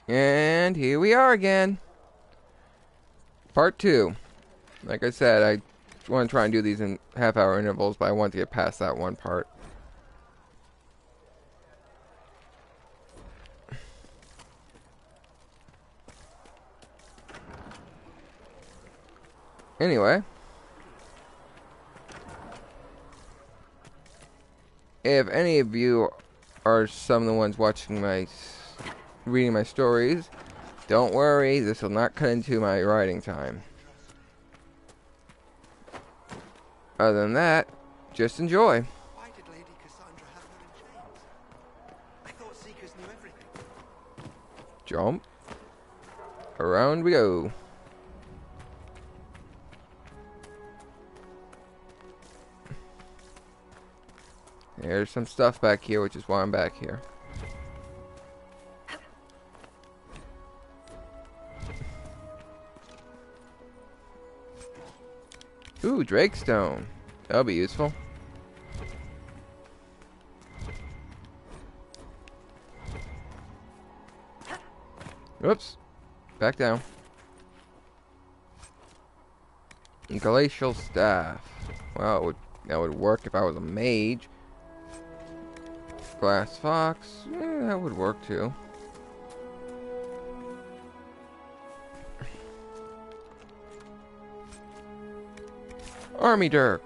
And here we are again. Part 2. Like I said, I want to try and do these in half-hour intervals, but I want to get past that one part. Anyway. If any of you are some of the ones watching reading my stories, don't worry, this will not cut into my writing time. Other than that, just enjoy. Why did Lady Cassandra have her in chains? I thought Seekers knew everything. Jump. Around we go. There's some stuff back here, which is why I'm back here. Ooh, Drakestone. That'll be useful. Whoops. Back down. Glacial Staff. Well, that would work if I was a mage. Glass Fox. Yeah, that would work too. Army Dirk.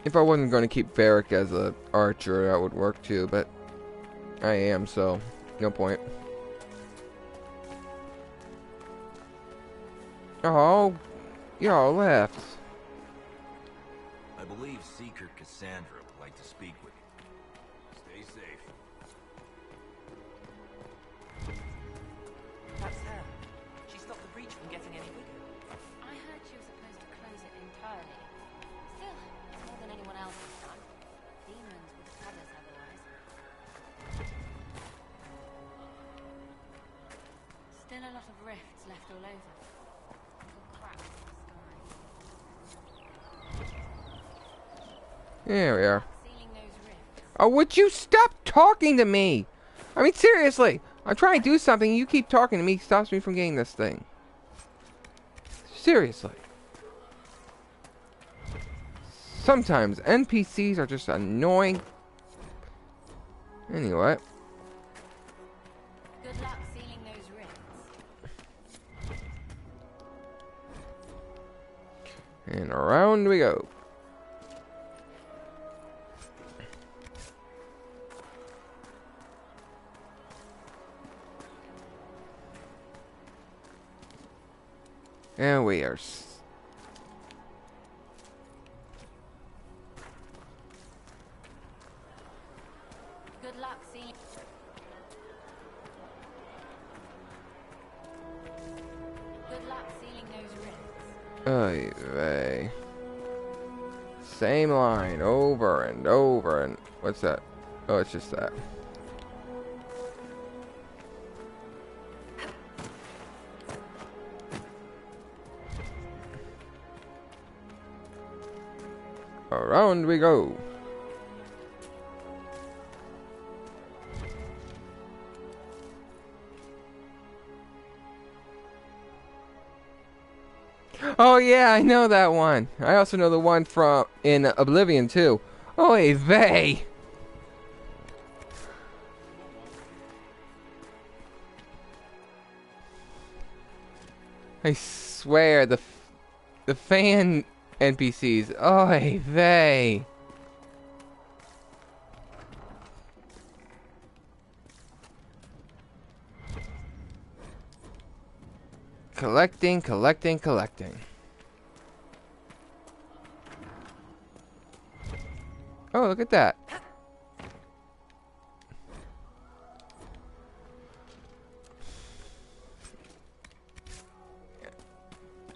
If I wasn't going to keep Varric as an archer, that would work too, but I am, so no point. Oh, y'all left. I believe Seeker Cassandra would like to speak with you. Stay safe. That's her. She stopped the breach from getting any bigger. I heard she was supposed to close it entirely. Still, it's more than anyone else has done. Demons would have had us otherwise. Still a lot of rifts left all over. Little cracks in the sky. There we are. Sealing those rifts. Oh, would you stop talking to me? I mean, seriously. I'm trying to do something, you keep talking to me, stops me from getting this thing. Seriously. Sometimes NPCs are just annoying. Anyway. Good luck sealing those rifts. And around we go. And we are. Good luck sealing. Good luck sealing those rifts. Oy vey. Same line over and over and what's that? Oh, it's just that. Around we go. Oh yeah, I know that one. I also know the one from in Oblivion too. Oy vey. I swear the fan NPCs. Oy vey. Collecting, collecting, collecting. Oh, look at that.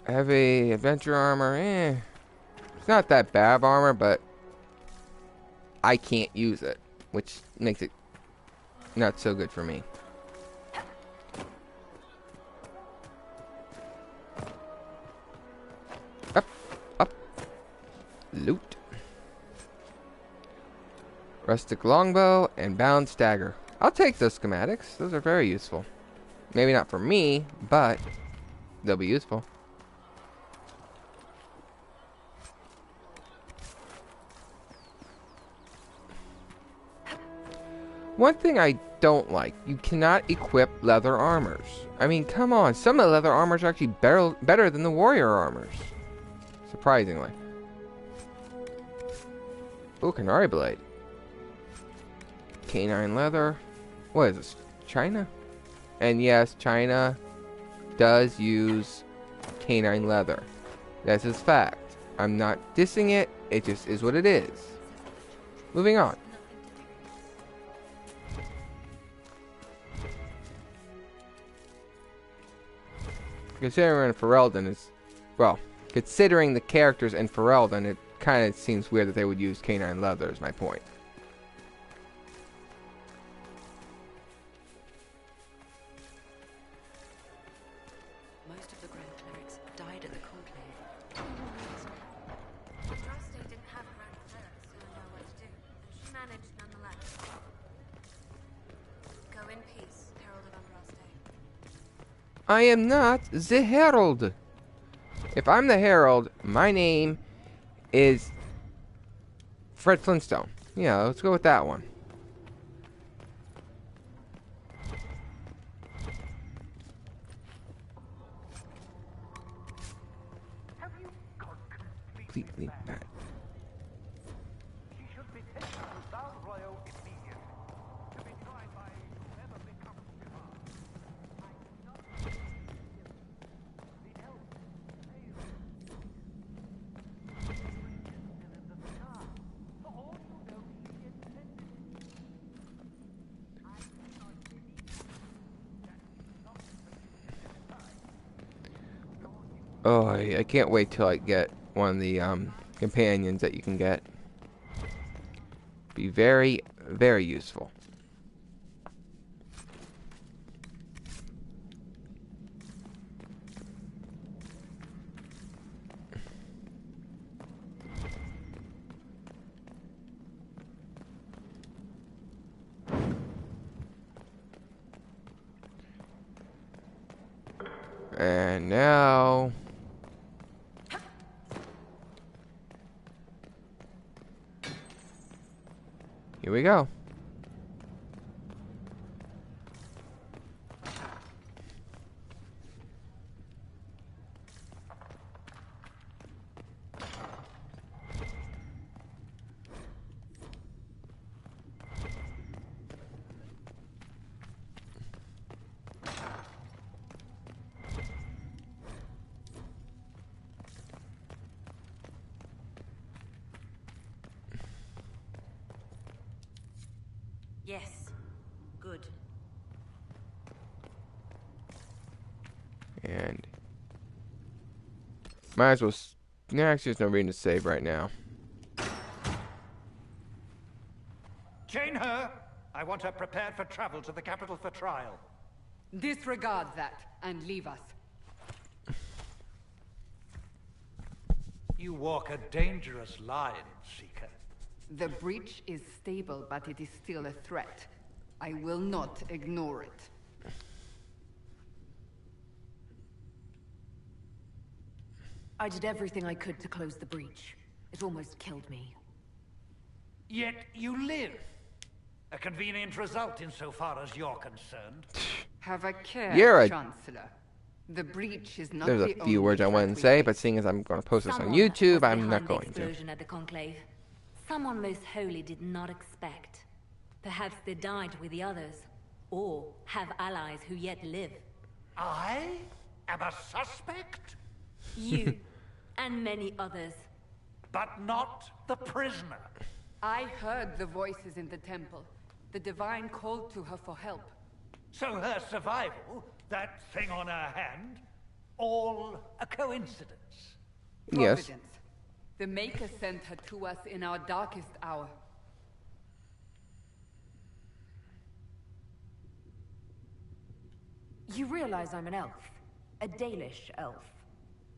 Heavy adventure armor, It's not that bad of armor, but I can't use it, which makes it not so good for me. Up, up, loot. Rustic longbow and bound stagger. I'll take those schematics. Those are very useful. Maybe not for me, but they'll be useful. One thing I don't like, you cannot equip leather armors. I mean, come on, some of the leather armors are actually better than the warrior armors. Surprisingly. Ooh, Canary Blade. Canine leather. What is this? China? And yes, China does use canine leather. That's a fact. I'm not dissing it, it just is what it is. Moving on. Considering Ferelden is, well, considering the characters in Ferelden, it kind of seems weird that they would use canine leather, is my point. Most of the Grand Clerics died at the conclave. Andraste didn't have a grand cleric, so I know what to do. And she managed nonetheless. Go in peace, Herald of Andraste. I am not the Herald. If I'm the Herald, my name is Fred Flintstone. Yeah, let's go with that one. Completely bad. Oh, I can't wait till I get one of the companions that you can get. Be very, very useful. And now... here we go. Yes. Good. And might as well. Actually, there's no reason to save right now. Chain her! I want her prepared for travel to the capital for trial. Disregard that and leave us. You walk a dangerous line, Seeker. The breach is stable, but it is still a threat. I will not ignore it. I did everything I could to close the breach. It almost killed me. Yet you live. A convenient result insofar as you're concerned. Have a care, You're a- Chancellor. The breach is not There's the a few only words I threat wanted to we say, face. but seeing as I'm going to post this on Someone YouTube, was I'm not behind the going to. explosion at the conclave. Someone most holy did not expect. Perhaps they died with the others, or have allies who yet live. I am a suspect, You and many others. but not the prisoner. I heard the voices in the temple. The Divine called to her for help. So her survival, that thing on her hand, all a coincidence. Yes. Providence. The Maker sent her to us in our darkest hour. You realize I'm an elf. A Dalish elf.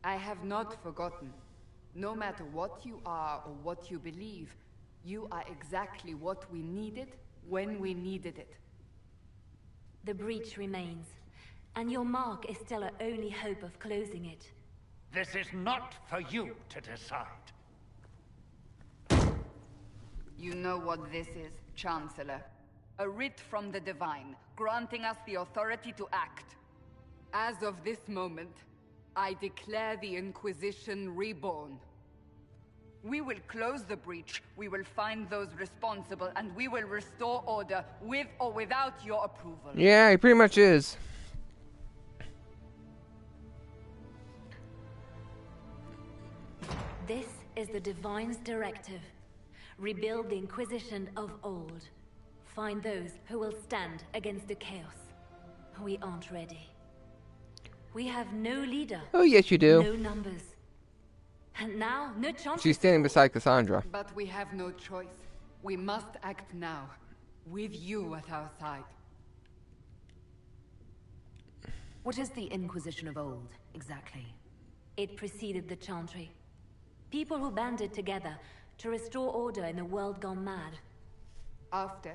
I have not forgotten. No matter what you are or what you believe, You are exactly what we needed when we needed it. The breach remains, and your mark is still our only hope of closing it. This is not for you to decide. You know what this is, Chancellor. A writ from the Divine, granting us the authority to act. As of this moment, I declare the Inquisition reborn. We will close the breach, we will find those responsible, and we will restore order, with or without your approval. Yeah, he pretty much is. This is the Divine's directive. Rebuild the Inquisition of old. Find those who will stand against the chaos. We aren't ready. We have no leader. Oh, yes, you do. No numbers. And now, no chance. She's standing beside Cassandra. But we have no choice. We must act now, with you at our side. What is the Inquisition of old, exactly? It preceded the Chantry. People who banded together to restore order in a world gone mad. After,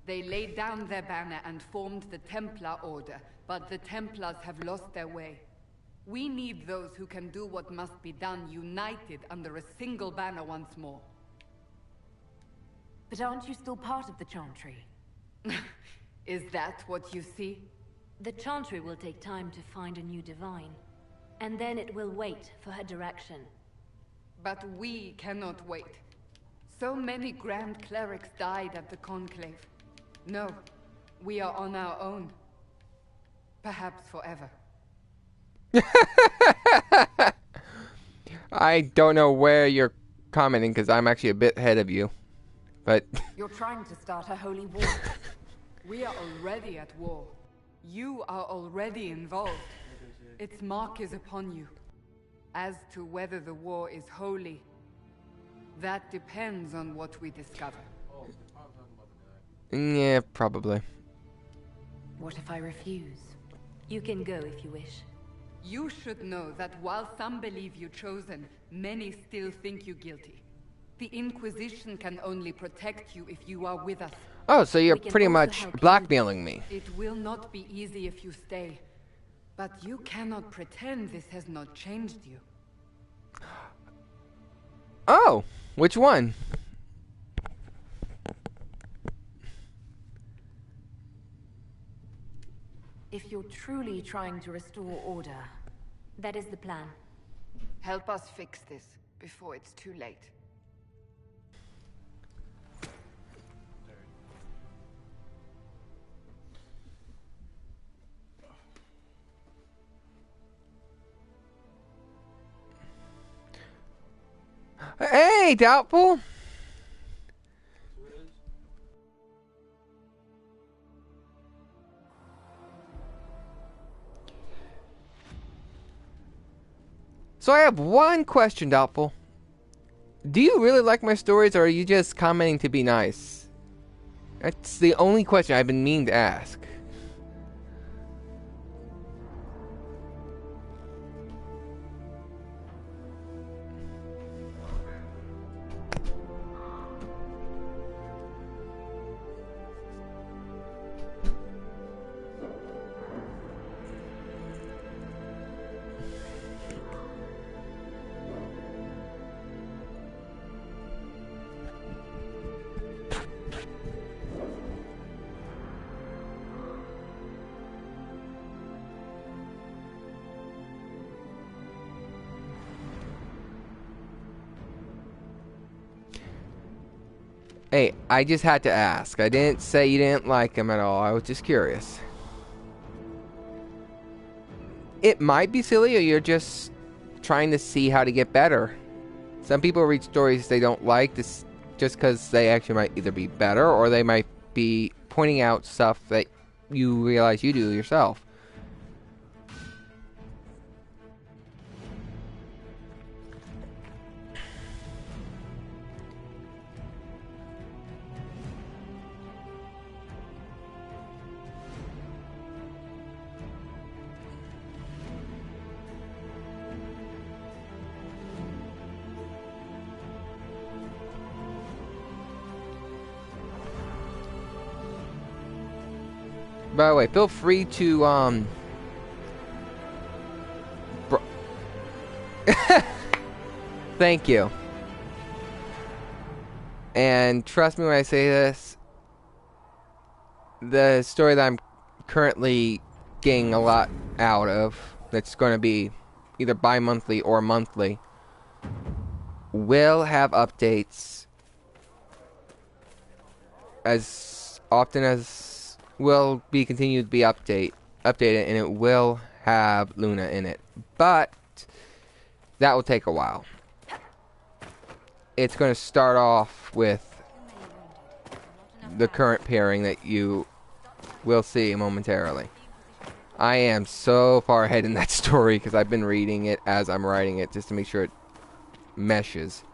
they laid down their banner and formed the Templar Order, but the Templars have lost their way. We need those who can do what must be done, united under a single banner once more. But aren't you still part of the Chantry? Is that what you see? The Chantry will take time to find a new Divine. And then it will wait for her direction. But we cannot wait. So many Grand Clerics died at the Conclave. No, we are on our own. Perhaps forever. I don't know where you're commenting because I'm actually a bit ahead of you. But You're trying to start a holy war. We are already at war. You are already involved. Its mark is upon you. As to whether the war is holy, that depends on what we discover. yeah, probably. What if I refuse? You can go if you wish. You should know that while some believe you chosen, many still think you guilty. The Inquisition can only protect you if you are with us. Oh, so you're We can pretty also much help you. blackmailing me. It will not be easy if you stay. But you cannot pretend this has not changed you. Oh, which one? If you're truly trying to restore order, That is the plan. Help us fix this before it's too late. Hey, Doubtful. So I have one question, Doubtful. Do you really like my stories, or are you just commenting to be nice? That's the only question I've been meaning to ask. Hey, I just had to ask. I didn't say you didn't like him at all. I was just curious. It might be silly, or you're just trying to see how to get better. Some people read stories they don't like this just because they actually might either be better, or they might be pointing out stuff that you realize you do yourself. By the way, feel free to thank you. And trust me when I say this, the story that I'm currently getting a lot out of, that's going to be either bi-monthly or monthly, will have updates as often as will be continued to be updated, and it will have Luna in it. But that will take a while. It's going to start off with the current pairing that you will see momentarily. I am so far ahead in that story because I've been reading it as I'm writing it just to make sure it meshes.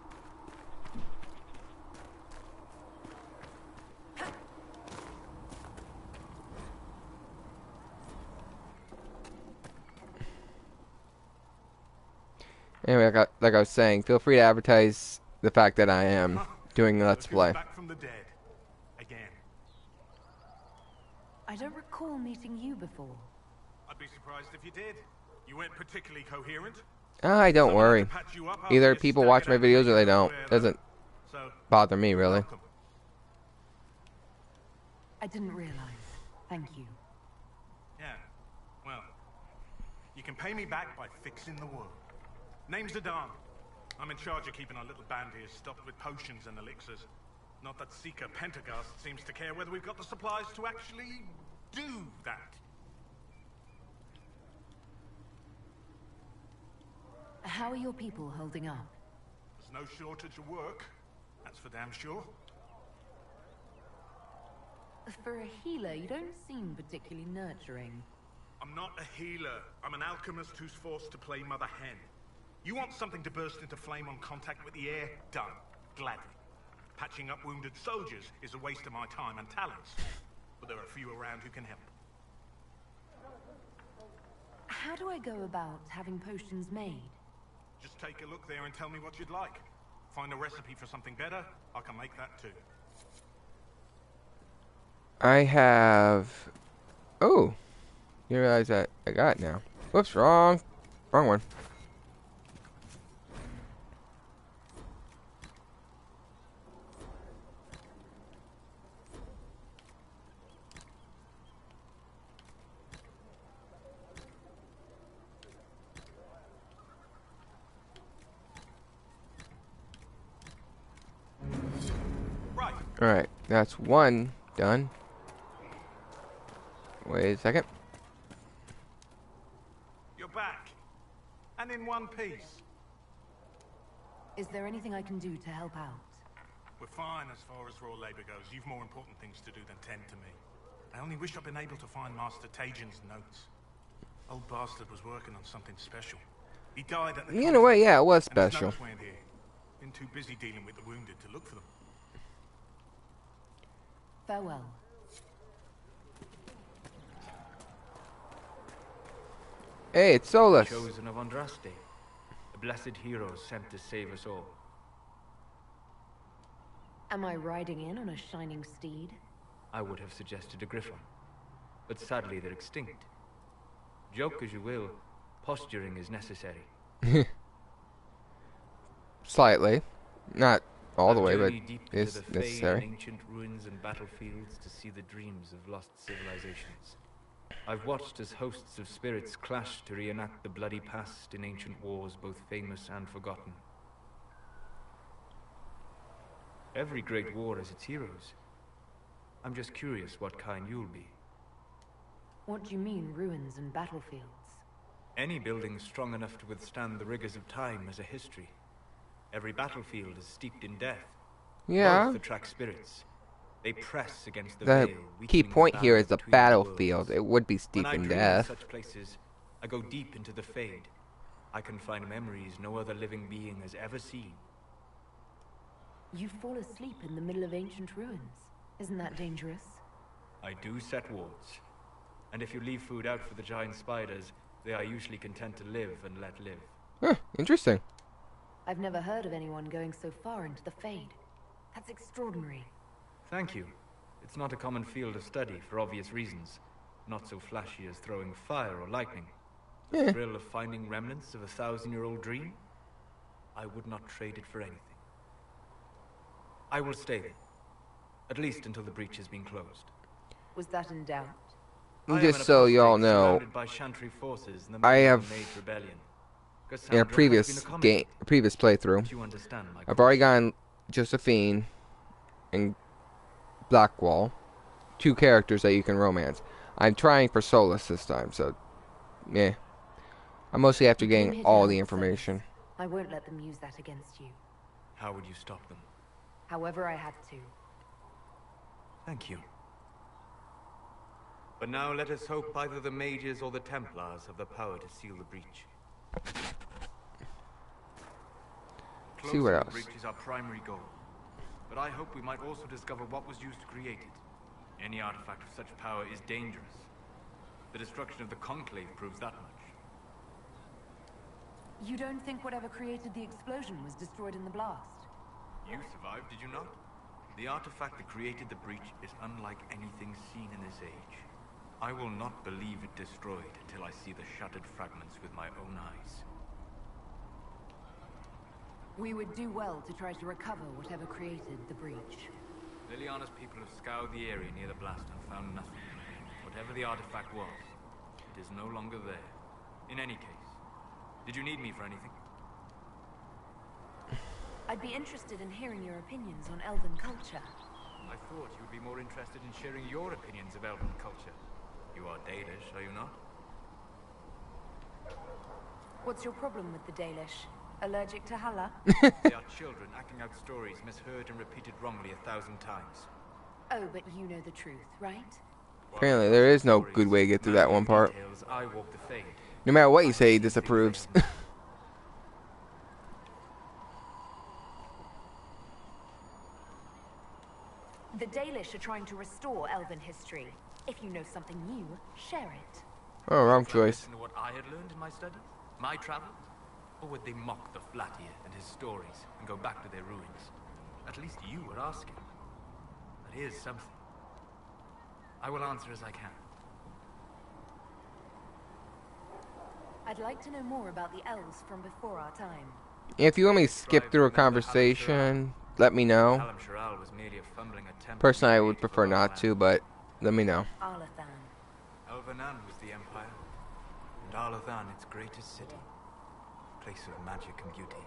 Anyway, like I was saying, feel free to advertise the fact that I am doing the Let's Play. Back from the dead. Again. I don't recall meeting you before. I'd be surprised if you did. You weren't particularly coherent. I don't worry. Either people watch my videos or they don't. Doesn't bother me, really. I didn't realize. Thank you. Yeah. Well, you can pay me back by fixing the world. Name's Zidane. I'm in charge of keeping our little band here stocked with potions and elixirs. Not that Seeker Pentagast seems to care whether we've got the supplies to actually do that. How are your people holding up? There's no shortage of work. That's for damn sure. For a healer, you don't seem particularly nurturing. I'm not a healer. I'm an alchemist who's forced to play Mother Hen. You want something to burst into flame on contact with the air? Done. Gladly. Patching up wounded soldiers is a waste of my time and talents. But there are a few around who can help. How do I go about having potions made? Just take a look there and tell me what you'd like. Find a recipe for something better, I can make that too. I have... Oh! You realize that I got it now. Whoops, wrong one. Alright, that's one done. Wait a second. You're back. And in one piece. Is there anything I can do to help out? We're fine as far as raw labor goes. You've more important things to do than tend to me. I only wish I'd been able to find Master Tajin's notes. Old bastard was working on something special. He died at the In a way, yeah, it was and his special. notes weren't here. Been too busy dealing with the wounded to look for them. Farewell. Hey, it's Solus. Chosen of Andraste, the blessed hero sent to save us all. Am I riding in on a shining steed? I would have suggested a griffon, but sadly they're extinct. Joke as you will, posturing is necessary. Slightly. Not all the way, but journeyed deep it's into the necessary. fade, ancient ruins and battlefields to see the dreams of lost civilizations. I've watched as hosts of spirits clash to reenact the bloody past in ancient wars both famous and forgotten. Every great war has its heroes. I'm just curious what kind you'll be. What do you mean, ruins and battlefields? Any building strong enough to withstand the rigors of time has a history. Every battlefield is steeped in death. Yeah. Both attract spirits. They press against the The veil, key weakening point the here balance is the between battlefield. worlds. It would be steep When I in dream death. of such places, I go deep into the fade. I can find memories no other living being has ever seen. You fall asleep in the middle of ancient ruins. Isn't that dangerous? I do set wards. And if you leave food out for the giant spiders, they are usually content to live and let live. Huh, interesting. I've never heard of anyone going so far into the Fade. That's extraordinary. Thank you. It's not a common field of study for obvious reasons. Not so flashy as throwing fire or lightning. The Yeah. thrill of finding remnants of a 1,000-year-old dream? I would not trade it for anything. I will stay there. At least until the breach has been closed. Was that in doubt? I am Just an so y'all apostate know, surrounded by Chantry forces in the I middle of have, a mage rebellion. in a Cassandra has previous been accommodating. game, previous playthrough, But you understand my I've already caution. gotten Josephine and Blackwall, 2 characters that you can romance. I'm trying for Solus this time, so yeah. I'm mostly after You came getting here to all help, the Solus. information. I won't let them use that against you. How would you stop them? However I had to. Thank you. But now let us hope either the mages or the Templars have the power to seal the breach. See what Closing else. the breach is our primary goal. But I hope we might also discover what was used to create it. Any artifact of such power is dangerous. The destruction of the Conclave proves that much. You don't think whatever created the explosion was destroyed in the blast? You survived, did you not? The artifact that created the breach is unlike anything seen in this age. I will not believe it destroyed until I see the shattered fragments with my own eyes. We would do well to try to recover whatever created the breach. Liliana's people have scoured the area near the blast and found nothing. Whatever the artifact was, it is no longer there. In any case, did you need me for anything? I'd be interested in hearing your opinions on elven culture. I thought you would be more interested in sharing your opinions of elven culture. You are Dalish, are you not? What's your problem with the Dalish? Allergic to Halla? They are children acting out stories misheard and repeated wrongly 1,000 times. Oh, but you know the truth, right? Apparently there is no good way to get through that one part. Details, I walk the fade. No matter what you say, he disapproves. The Dalish are trying to restore elven history. If you know something new, share it. Oh, wrong Would you choice. listen to what I had learned in my studies? My travels? Or would they mock the Flatir and his stories and go back to their ruins? At least you are asking. But here's something. I will answer as I can. I'd like to know more about the elves from before our time. If you want me to skip through a conversation, let me know. Alam Shiral was merely a fumbling attempt. Personally, I would prefer not to, but let me know. Arlathan. Elvanan was the empire, and Arlathan its greatest city. Place of magic and beauty,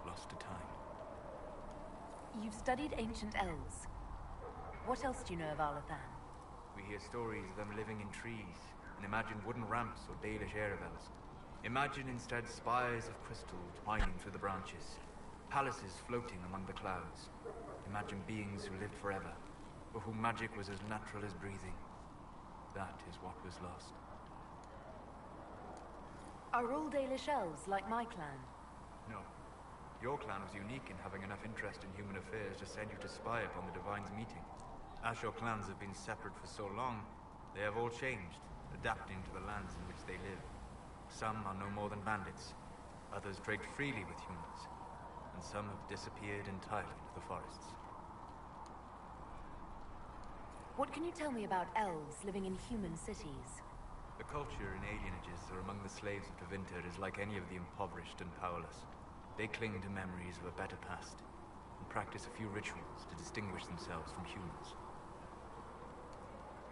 lost to time. You've studied ancient elves. What else do you know of Arlathan? We hear stories of them living in trees, and imagine wooden ramps or Dalish aerovels. Imagine instead spires of crystal twining through the branches, palaces floating among the clouds. Imagine beings who lived forever, for whom magic was as natural as breathing. That is what was lost. Are all Dalish elves like my clan? No. Your clan was unique in having enough interest in human affairs to send you to spy upon the Divine's meeting. As your clans have been separate for so long, they have all changed, adapting to the lands in which they live. Some are no more than bandits, others trade freely with humans, and some have disappeared entirely into the forests. What can you tell me about elves living in human cities? The culture in alienages or among the slaves of Tevinter is like any of the impoverished and powerless. They cling to memories of a better past, and practice a few rituals to distinguish themselves from humans.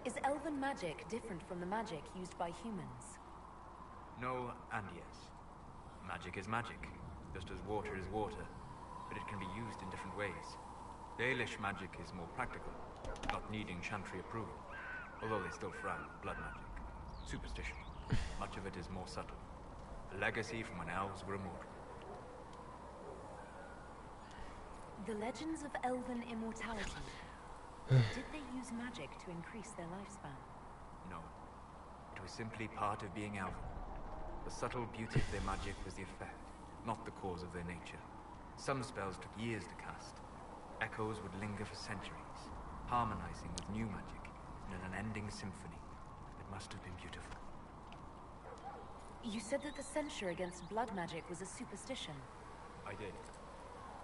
Is elven magic different from the magic used by humans? No and yes. Magic is magic, just as water is water, but it can be used in different ways. Dalish magic is more practical, not needing Chantry approval, although they still frown on blood magic. Superstition. Much of it is more subtle. A legacy from when elves were immortal. The legends of elven immortality. Did they use magic to increase their lifespan? No. It was simply part of being elven. The subtle beauty of their magic was the effect, not the cause of their nature. Some spells took years to cast. Echoes would linger for centuries, harmonizing with new magic in an unending symphony. It must have been beautiful. You said that the censure against blood magic was a superstition. I did.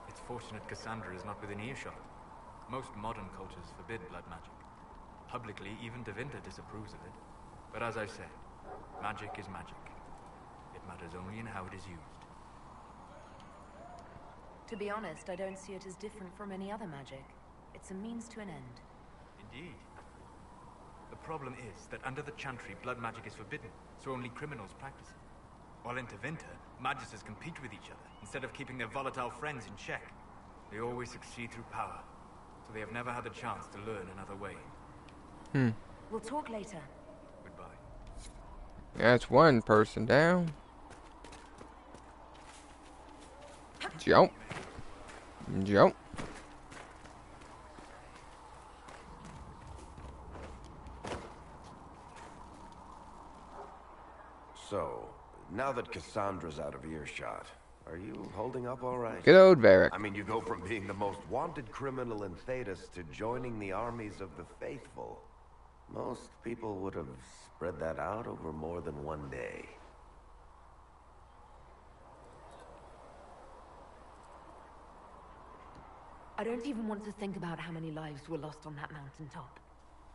It's fortunate Cassandra is not within earshot. Most modern cultures forbid blood magic. Publicly, even Tevinter disapproves of it. But as I said, magic is magic. It matters only in how it is used. To be honest, I don't see it as different from any other magic. It's a means to an end. Indeed. The problem is that under the Chantry, blood magic is forbidden, so only criminals practice it. While in Tevinter, magisters compete with each other, instead of keeping their volatile friends in check. They always succeed through power, so they have never had the chance to learn another way. We'll talk later. Goodbye. That's one person down. Jump. Jump. So, now that Cassandra's out of earshot, are you holding up all right? Good old Varric. I mean, you go from being the most wanted criminal in Thedas to joining the armies of the faithful. Most people would have spread that out over more than one day. I don't even want to think about how many lives were lost on that mountaintop.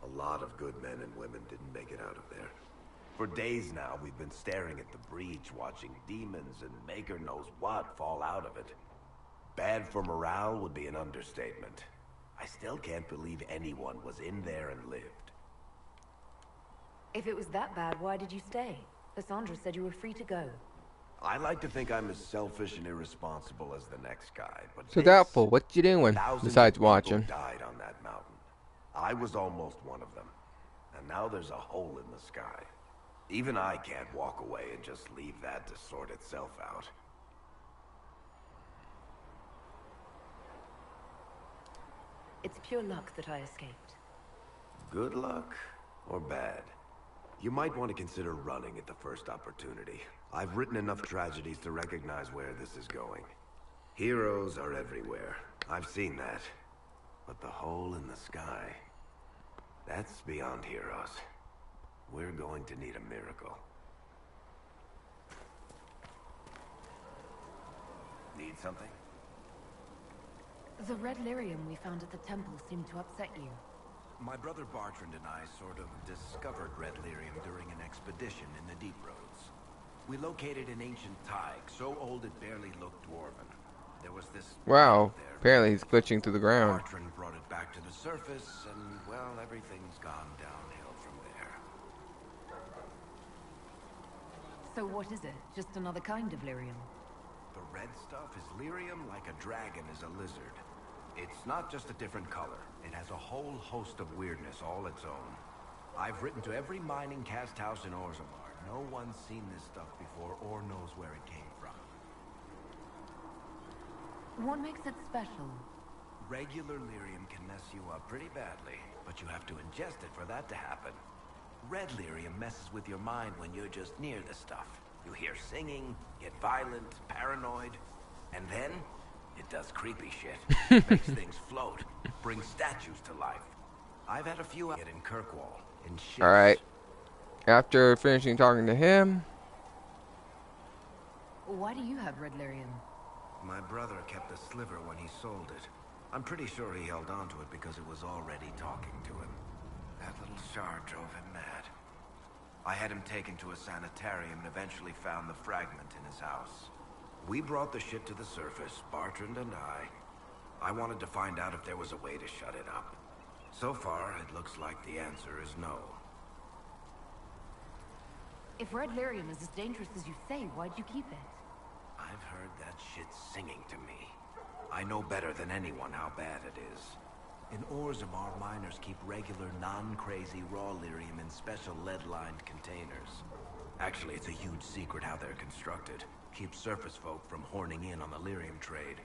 A lot of good men and women didn't make it out of there. For days now, we've been staring at the breach, watching demons and maker knows what fall out of it. Bad for morale would be an understatement. I still can't believe anyone was in there and lived. If it was that bad, why did you stay? Cassandra said you were free to go. I like to think I'm as selfish and irresponsible as the next guy, but So Doubtful, what you doing thousands besides of people watching? died on that mountain. I was almost one of them. And now there's a hole in the sky. Even I can't walk away and just leave that to sort itself out. It's pure luck that I escaped. Good luck or bad? You might want to consider running at the first opportunity. I've written enough tragedies to recognize where this is going. Heroes are everywhere. I've seen that. But the hole in the sky, that's beyond heroes. We're going to need a miracle. Need something? The red lyrium we found at the temple seemed to upset you. My brother Bartrand and I sort of discovered red lyrium during an expedition in the Deep Roads. We located an ancient thaig, so old it barely looked dwarven. There was this... Wow. there. Apparently he's glitching through the ground. Bartrand brought it back to the surface, and, well, everything's gone downhill from there. So what is it? Just another kind of lyrium? The red stuff is lyrium like a dragon is a lizard. It's not just a different color. It has a whole host of weirdness all its own. I've written to every mining cast house in Orzammar. No one's seen this stuff before or knows where it came from. What makes it special? Regular lyrium can mess you up pretty badly, but you have to ingest it for that to happen. Red lyrium messes with your mind when you're just near the stuff. You hear singing, get violent, paranoid, and then it does creepy shit. Makes things float, brings statues to life. I've had a few out in Kirkwall, in ships. Alright. After finishing talking to him, Why do you have red lyrium? My brother kept a sliver when he sold it. I'm pretty sure he held on to it because it was already talking to him. That little shard drove him mad. I had him taken to a sanitarium and eventually found the fragment in his house. We brought the shit to the surface, Bartrand and I. I wanted to find out if there was a way to shut it up. So far, it looks like the answer is no. If red lyrium is as dangerous as you say, why'd you keep it? I've heard that shit singing to me. I know better than anyone how bad it is. In Orzammar, miners keep regular, non-crazy raw lyrium in special lead-lined containers. Actually, it's a huge secret how they're constructed. Keeps surface folk from horning in on the lyrium trade.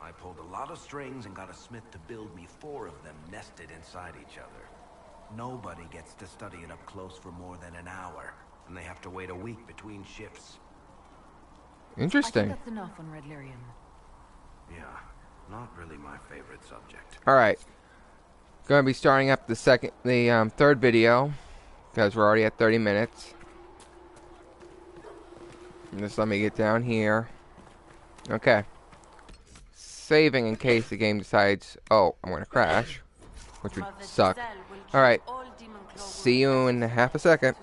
I pulled a lot of strings and got a smith to build me 4 of them nested inside each other. Nobody gets to study it up close for more than an hour, and they have to wait a week between shifts. interesting. I think that's enough on red lyrium. Yeah, not really my favorite subject. Alright. Gonna be starting up the third video, because we're already at 30 minutes. Just let me get down here. Okay. Saving in case the game decides, oh, I'm gonna crash, which would suck. Alright. See you in half a second.